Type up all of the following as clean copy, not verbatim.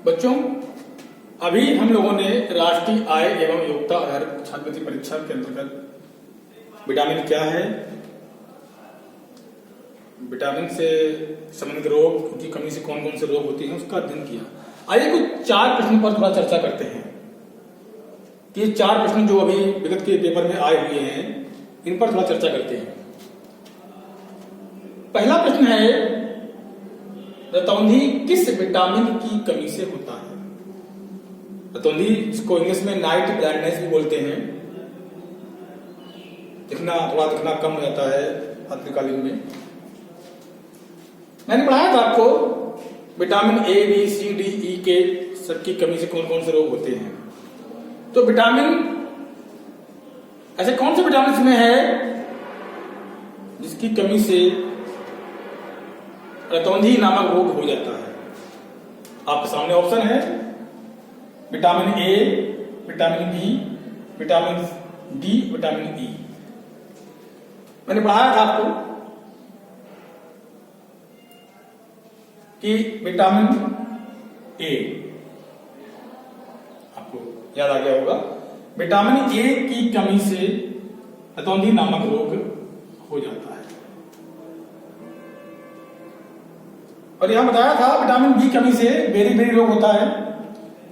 बच्चों, अभी हम लोगों ने राष्ट्रीय आय एवं योग्यता आधारित छात्रवृत्ति परीक्षा के अंतर्गत विटामिन क्या है, विटामिन से संबंधित रोग की कमी से कौन कौन से रोग होते हैं उसका अध्ययन किया। आइए कुछ 4 प्रश्नों पर थोड़ा चर्चा करते हैं कि ये 4 प्रश्न जो अभी विगत के पेपर में आए हुए हैं इन पर थोड़ा चर्चा करते हैं। पहला प्रश्न है, रतौंधी किस विटामिन की कमी से होता है? रतौंधी, जिसको इंग्लिश में नाइट ब्लाइंडनेस भी बोलते हैं, दिखना कम हो जाता है रात्रिकालीन में। मैंने पढ़ाया था आपको vitamin A, B, C, D, E के सबकी कमी से कौन कौन से रोग होते हैं। तो विटामिन, ऐसे कौन से विटामिन इसमें है जिसकी कमी से रतौंधी नामक रोग हो जाता है? आपके सामने ऑप्शन है vitamin A, vitamin B, vitamin D, vitamin E. मैंने पढ़ाया था आपको कि विटामिन ए, आपको याद आ गया होगा, विटामिन ए की कमी से रतौंधी नामक रोग हो जाता है। और यहां बताया था विटामिन बी कमी से बेरी बेरी रोग होता है,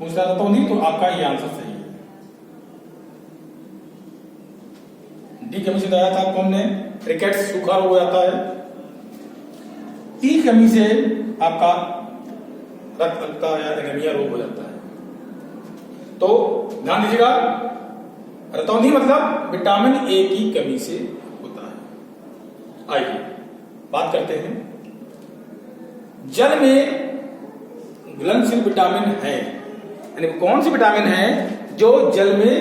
दूसरा रतौंधी, तो आपका ये आंसर सही है। डी कमी से बताया था आपको हमने रिकेट्स, सूखा रोग हो जाता है। ई कमी से आपका रक्त अल्पता या एनीमिया रोग हो जाता है। तो ध्यान दीजिएगा, रतौंधी मतलब विटामिन ए की कमी से होता है। आइए बात करते हैं, जल में घुलनशील विटामिन है, यानी कौन सी विटामिन है जो जल में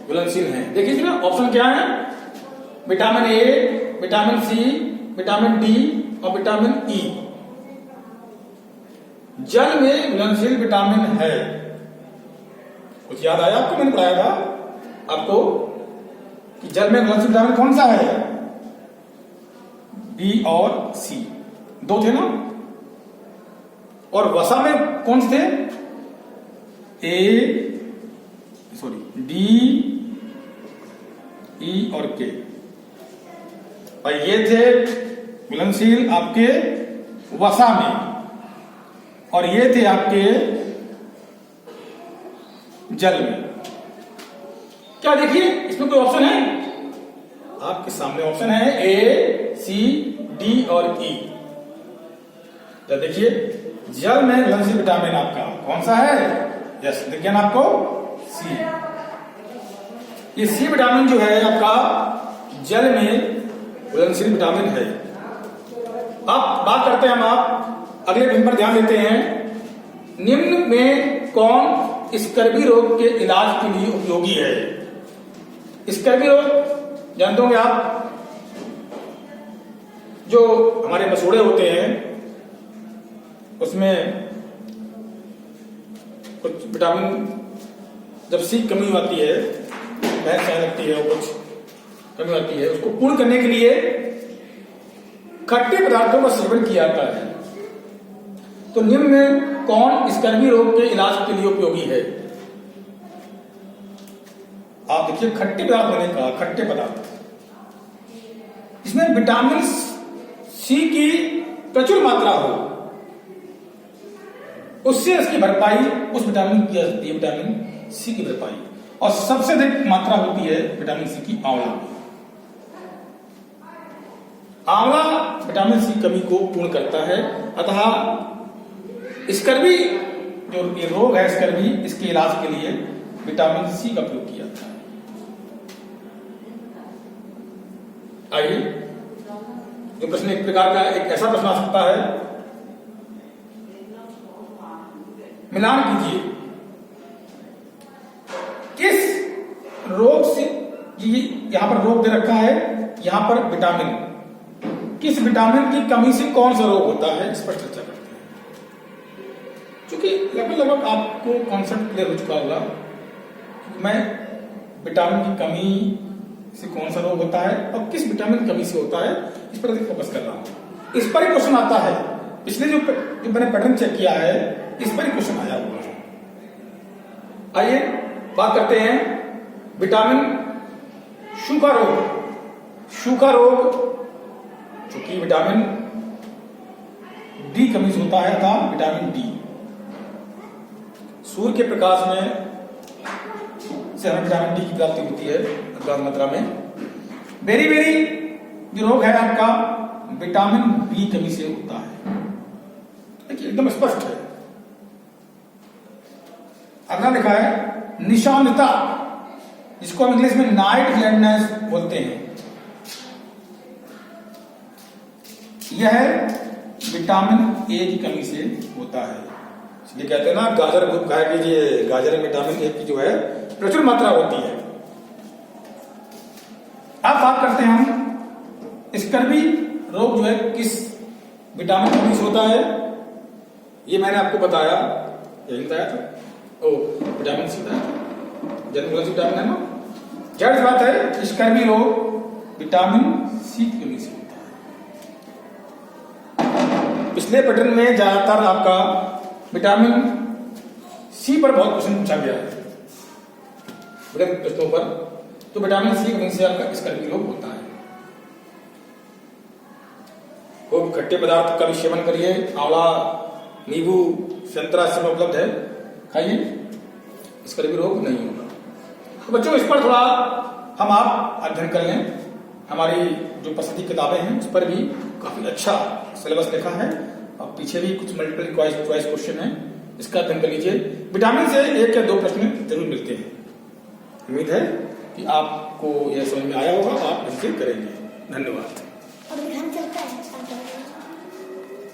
घुलनशील है? देखिए इसमें ऑप्शन क्या है, vitamin A, vitamin C, vitamin D और विटामिन ई। जल में घुलनशील विटामिन है, कुछ याद आया आपको? मैंने पढ़ाया था आपको कि जल में घुलनशील विटामिन कौन सा है? बी और सी, 2 थे ना। और वसा में कौन से थे? डी, ई और के। और ये थे घुलनशील आपके वसा में, और ये थे आपके जल में। क्या देखिए इसमें कोई ऑप्शन है? आपके सामने ऑप्शन है ए, सी, डी और ई। तो देखिए जल में घुलनशील विटामिन आपका कौन सा है? यस, देखिए ना आपको सी। ये सी विटामिन जो है आपका जल में घुलनशील विटामिन है। अब बात करते हैं हम, आप अगले प्रश्न पर ध्यान देते हैं, निम्न में कौन स्कर्वी रोग के इलाज के लिए उपयोगी है? स्कर्वी रोग जानते होंगे आप, जो हमारे मसूड़े होते हैं उसमें कुछ विटामिन, जब सी कमी आती है, भैंस आने लगती है, कुछ कमी आती है, उसको पूर्ण करने के लिए खट्टे पदार्थों का सेवन किया जाता है। तो निम्न में कौन स्कर्वी रोग के इलाज के लिए उपयोगी है? आप देखिए, खट्टे पदार्थ मैंने कहा, खट्टे पदार्थ, इसमें विटामिन सी की प्रचुर मात्रा हो, उससे इसकी भरपाई उस विटामिन की जा सकती है, विटामिन सी की भरपाई। और सबसे अधिक मात्रा होती है विटामिन सी की आंवला में। आंवला विटामिन सी कमी को पूर्ण करता है। अतः स्कर्वी जो ये रोग है, स्कर्वी, इसके इलाज के लिए विटामिन सी का प्रयोग किया जाता है। आइए, ये प्रश्न एक प्रकार का एक ऐसा प्रश्न आ सकता है, मिलान कीजिए, किस रोग से, यहां पर रोग दे रखा है, यहां पर विटामिन, किस विटामिन की कमी से कौन सा रोग होता है, इस पर चर्चा करते हैं। क्योंकि लगभग आपको कॉन्सेप्ट क्लियर हो चुका होगा, मैं विटामिन की कमी से कौन सा रोग होता है और किस विटामिन की कमी से होता है, इस पर अधिक फोकस कर रहा हूं। इस पर ही क्वेश्चन आता है। पिछले जो मैंने पैटर्न चेक किया है, इस पर ही क्वेश्चन आया हुआ है। आइए बात करते हैं विटामिन सूखा रोग। सूखा रोग चूंकि विटामिन डी कमी से होता है था। विटामिन डी सूर्य के प्रकाश में से हमें विटामिन डी की प्राप्ति होती है अधिक मात्रा में। बेरी बेरी जो रोग है आपका विटामिन बी कमी से होता है। देखिए एकदम स्पष्ट है। अगला लिखा है निशानता, जिसको हम इंग्लिश में नाइट ब्लाइंडनेस बोलते हैं। यह विटामिन ए की कमी से होता है। इसलिए कहते हैं ना गाजर खूब खाया कीजिए, गाजर में विटामिन ए की जो है प्रचुर मात्रा होती है। अब बात करते हैं हम स्कर्वी रोग जो है किस विटामिन कमी से होता है। ये मैंने आपको बताया, यही बताया था। ओ विटामिन सी बताया था, जन्म विटामिन है ना। जाहिर बात है स्कर्वी रोग विटामिन सी की कमी से होता है। पिछले पैटर्न में ज्यादातर आपका विटामिन सी पर बहुत क्वेश्चन पूछा गया है प्रश्नों पर। तो विटामिन सी की कमी से आपका स्कर्वी रोग होता है। खूब खट्टे पदार्थ का भी सेवन करिए। आंवला, नींबू, संतरा सब उपलब्ध है, खाइए, स्कर्वी रोग नहीं होगा। तो बच्चों इस पर थोड़ा हम आप अध्ययन कर लें। हमारी जो प्रसिद्ध किताबें हैं उस पर भी काफी अच्छा सिलेबस लिखा है और पीछे भी कुछ मल्टीपल चॉइस क्वेश्चन है, इसका अध्ययन कर लीजिए। विटामिन से 1 या 2 प्रश्न जरूर मिलते हैं। उम्मीद है कि आपको यह समझ में आया होगा, आप इसे करेंगे। धन्यवाद।